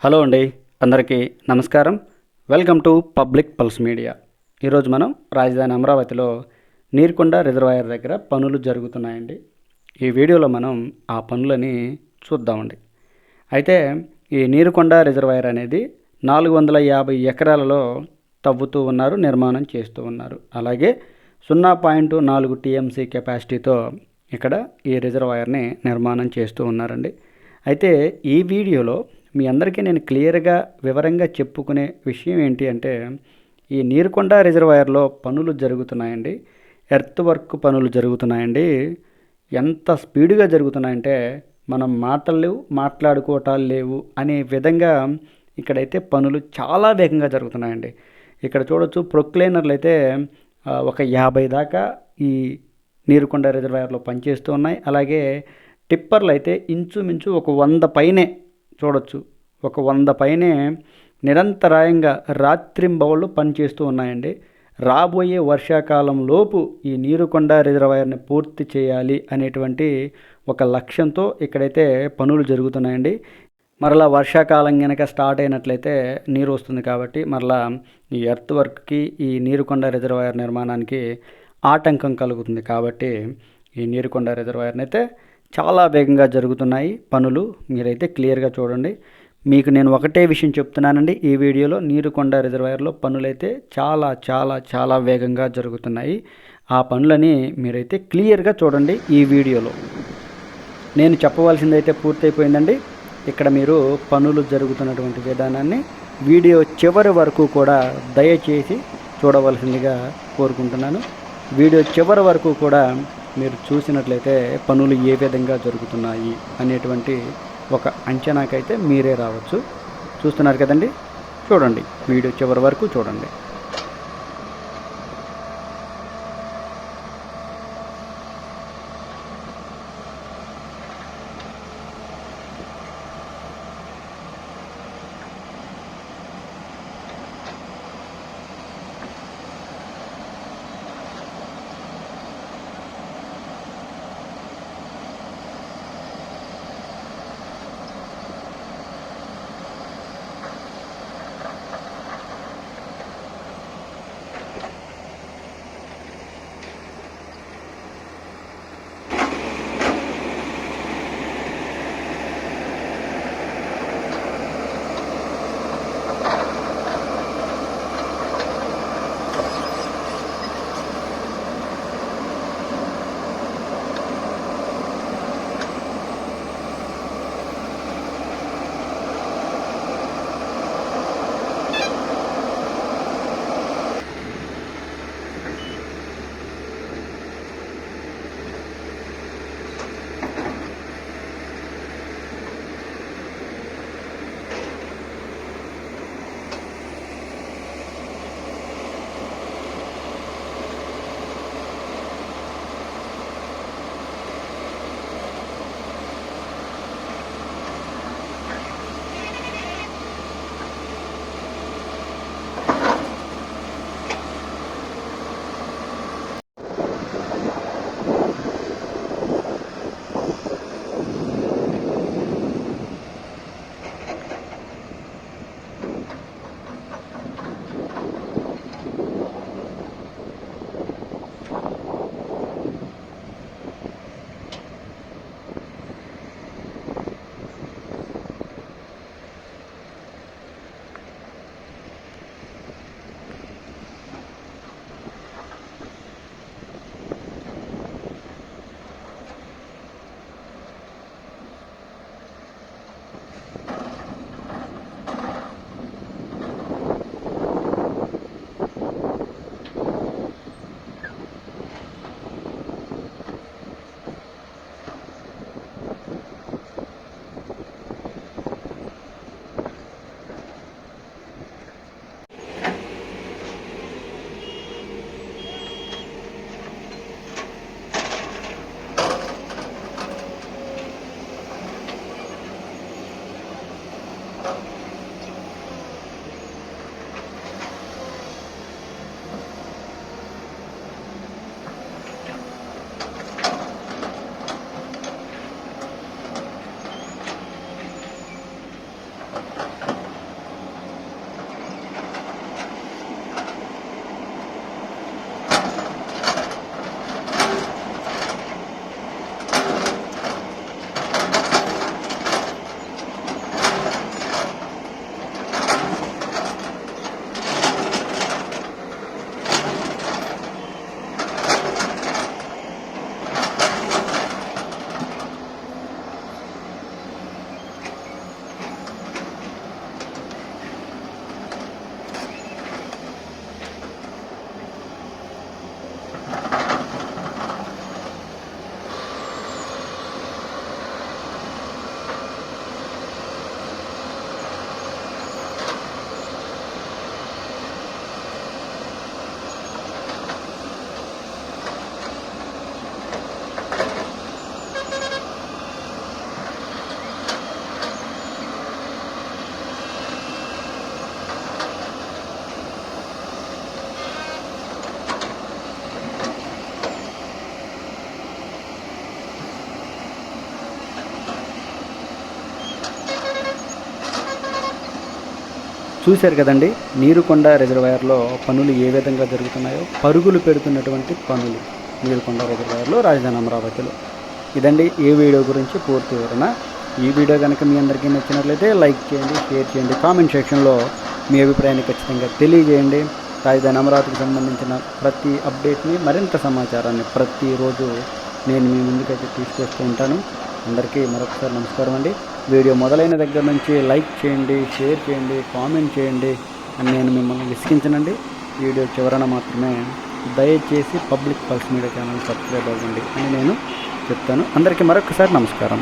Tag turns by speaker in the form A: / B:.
A: Hello అండి, అందరికీ నమస్కారం. Welcome to public pulse media. ఈరోజు మనం రాజధాని అమరావతిలో నీరుకొండ రిజర్వాయర్ దగ్గర పనులు జరుగుతున్నాయండి. ఈ వీడియోలో మనం ఆ పనులని చూద్దామండి. అయితే ఈ నీరుకొండ రిజర్వాయర్ అనేది 450 ఎకరాలలో తవ్వుతూ ఉన్నారు, నిర్మాణం చేస్తూ ఉన్నారు. అలాగే 0.4 టీఎంసీ కెపాసిటీతో ఇక్కడ ఈ రిజర్వాయర్ని నిర్మాణం చేస్తూ ఉన్నారండి. అయితే ఈ వీడియోలో మీ అందరికీ నేను క్లియర్గా వివరంగా చెప్పుకునే విషయం ఏంటి అంటే, ఈ నీరుకొండ రిజర్వాయర్లో పనులు జరుగుతున్నాయండి, ఎర్త్ వర్క్ పనులు జరుగుతున్నాయండి. ఎంత స్పీడ్గా జరుగుతున్నాయంటే మనం మాట్లాడుకోవటాలు లేవు అనే విధంగా ఇక్కడైతే పనులు చాలా వేగంగా జరుగుతున్నాయండి. ఇక్కడ చూడొచ్చు, ప్రొక్లైనర్లు అయితే ఒక 50 దాకా ఈ నీరుకొండ రిజర్వాయర్లో పనిచేస్తూ ఉన్నాయి. అలాగే టిప్పర్లు అయితే ఇంచుమించు ఒక 100 పైనే చూడొచ్చు, ఒక 100 పైనే నిరంతరాయంగా రాత్రింబవళ్ళు పనిచేస్తూ ఉన్నాయండి. రాబోయే వర్షాకాలంలోపు ఈ నీరుకొండ రిజర్వాయర్ని పూర్తి చేయాలి అనేటువంటి ఒక లక్ష్యంతో ఇక్కడైతే పనులు జరుగుతున్నాయండి. మరలా వర్షాకాలం కనుక స్టార్ట్ అయినట్లయితే నీరు వస్తుంది కాబట్టి మరలా ఈ ఎర్త్ వర్క్కి, ఈ నీరుకొండ రిజర్వాయర్ నిర్మాణానికి ఆటంకం కలుగుతుంది. కాబట్టి ఈ నీరుకొండ రిజర్వాయర్ని అయితే చాలా వేగంగా జరుగుతున్నాయి పనులు. మీరైతే క్లియర్గా చూడండి. మీకు నేను ఒకటే విషయం చెప్తున్నానండి, ఈ వీడియోలో నీరుకొండ రిజర్వాయర్లో పనులైతే చాలా చాలా చాలా వేగంగా జరుగుతున్నాయి. ఆ పనులని మీరైతే క్లియర్గా చూడండి. ఈ వీడియోలో నేను చెప్పవలసిందైతే పూర్తయిపోయిందండి. ఇక్కడ మీరు పనులు జరుగుతున్నటువంటి విధానాన్ని వీడియో చివరి వరకు కూడా దయచేసి చూడవలసిందిగా కోరుకుంటున్నాను. వీడియో చివరి వరకు కూడా మీరు చూసినట్లయితే పనులు ఏ విధంగా జరుగుతున్నాయి అనేటువంటి ఒక అంచనాకైతే మీరే రావచ్చు. చూస్తున్నారు కదండి, చూడండి, వీడియో చివరి వరకు చూడండి. చూశారు కదండి, నీరుకొండ రిజర్వాయర్లో పనులు ఏ విధంగా జరుగుతున్నాయో, పరుగులు పెడుతున్నటువంటి పనులు నీరుకొండ రిజర్వాయర్లో రాజధాని అమరావతిలో. ఇదండి ఈ వీడియో గురించి పూర్తి వివరణ. ఈ వీడియో కనుక మీ అందరికీ నచ్చినట్లయితే లైక్ చేయండి, షేర్ చేయండి, కామెంట్ సెక్షన్లో మీ అభిప్రాయాన్ని ఖచ్చితంగా తెలియజేయండి. రాజధాని అమరావతికి సంబంధించిన ప్రతి అప్డేట్ని, మరింత సమాచారాన్ని ప్రతిరోజు నేను మీ ముందుకైతే తీసుకొస్తూ ఉంటాను. అందరికీ మరొకసారి నమస్కారం అండి. వీడియో మొదలైన దగ్గర నుంచి లైక్ చేయండి, షేర్ చేయండి, కామెంట్ చేయండి అని నేను మిమ్మల్ని విసిగించనండి. వీడియో చివరన మాత్రమే దయచేసి public pulse media channel subscribe అవ్వండి అని నేను చెప్తాను. అందరికీ మరొకసారి నమస్కారం.